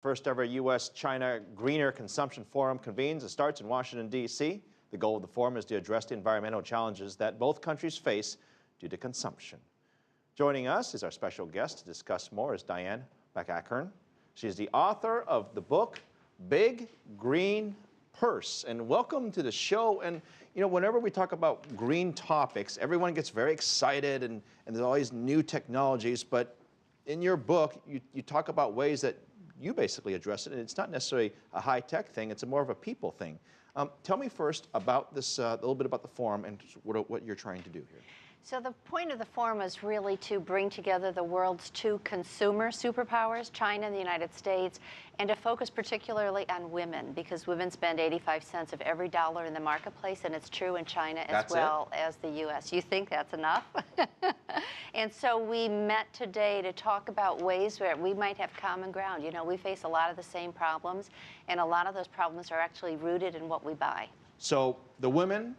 First ever U.S.-China Greener Consumption Forum convenes and starts in Washington, D.C. The goal of the forum is to address the environmental challenges that both countries face due to consumption. Joining us is our special guest to discuss more is Diane MacEachern. She is the author of the book, Big Green Purse. And welcome to the show. And you know, whenever we talk about green topics, everyone gets very excited and there's always new technologies. But in your book, you talk about ways that you basically address it, and it's not necessarily a high-tech thing, it's more of a people thing. Tell me first about this, a little bit about the forum and what you're trying to do here. So the point of the forum is really to bring together the world's two consumer superpowers, China and the United States, and to focus particularly on women, because women spend 85 cents of every dollar in the marketplace, and it's true in China as well as the U.S. You think that's enough? And so we met today to talk about ways where we might have common ground. You know, we face a lot of the same problems, and a lot of those problems are actually rooted in what we buy. So the women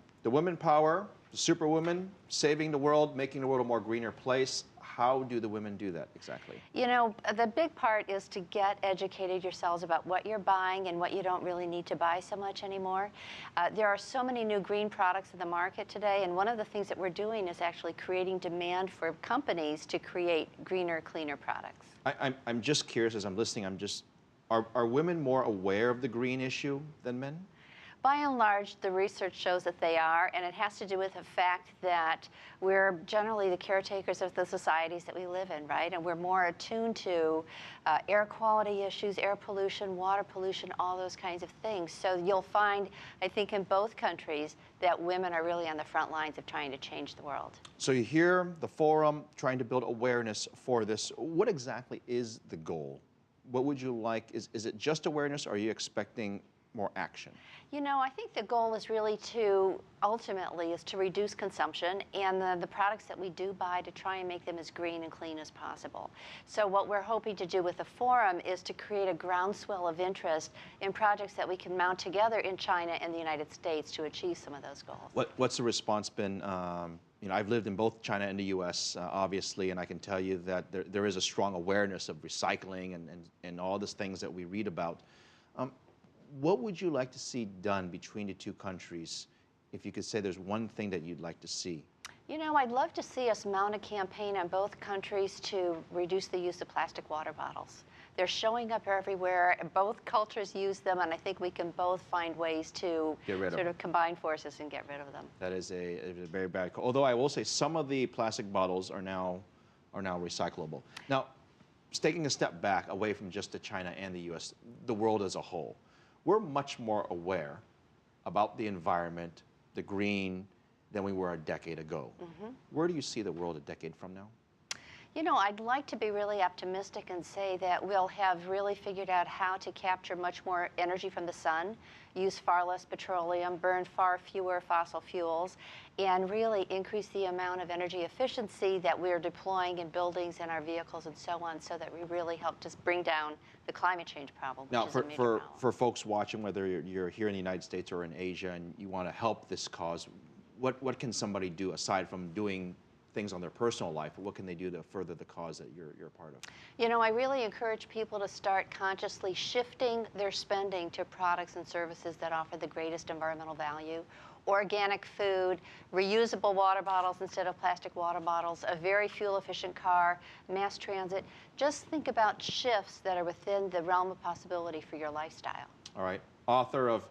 power, the superwomen, saving the world, making the world a more greener place. How do the women do that exactly? You know, the big part is to get educated yourselves about what you're buying and what you don't really need to buy so much anymore. There are so many new green products in the market today, and one of the things that we're doing is actually creating demand for companies to create greener, cleaner products. I'm just curious as I'm listening, are women more aware of the green issue than men? By and large, the research shows that they are, and it has to do with the fact that we're generally the caretakers of the societies that we live in, right? And we're more attuned to air quality issues, air pollution, water pollution, all those kinds of things. So you'll find, I think, in both countries that women are really on the front lines of trying to change the world. So you hear the forum trying to build awareness for this. What exactly is the goal? What would you like? Is it just awareness, or are you expecting more action? You know, I think the goal is really ultimately to reduce consumption and the products that we do buy to try and make them as green and clean as possible. So what we're hoping to do with the forum is to create a groundswell of interest in projects that we can mount together in China and the United States to achieve some of those goals. What's the response been? You know, I've lived in both China and the U.S., obviously, and I can tell you that there is a strong awareness of recycling and all these things that we read about. What would you like to see done between the two countries, if you could say there's one thing that you'd like to see? You know, I'd love to see us mount a campaign on both countries to reduce the use of plastic water bottles. They're showing up everywhere. Both cultures use them, and I think we can both find ways to sort of combine forces and get rid of them. That is a very bad call. Although I will say some of the plastic bottles are now recyclable. Now, taking a step back away from just the China and the U.S., the world as a whole, we're much more aware about the environment, the green, than we were a decade ago. Mm-hmm. Where do you see the world a decade from now? You know, I'd like to be really optimistic and say that we'll have really figured out how to capture much more energy from the sun, use far less petroleum, burn far fewer fossil fuels, and really increase the amount of energy efficiency that we're deploying in buildings and our vehicles and so on, so that we really help to bring down the climate change problem, which is a major problem. For folks watching, whether you're here in the United States or in Asia and you want to help this cause, what can somebody do aside from doing things on their personal life? What can they do to further the cause that you're a part of? You know, I really encourage people to start consciously shifting their spending to products and services that offer the greatest environmental value. Organic food, reusable water bottles instead of plastic water bottles, a very fuel-efficient car, mass transit. Just think about shifts that are within the realm of possibility for your lifestyle. All right. Author of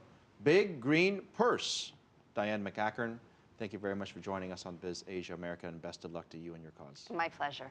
Big Green Purse, Diane MacEachern. Thank you very much for joining us on Biz Asia America, and best of luck to you and your cause. My pleasure.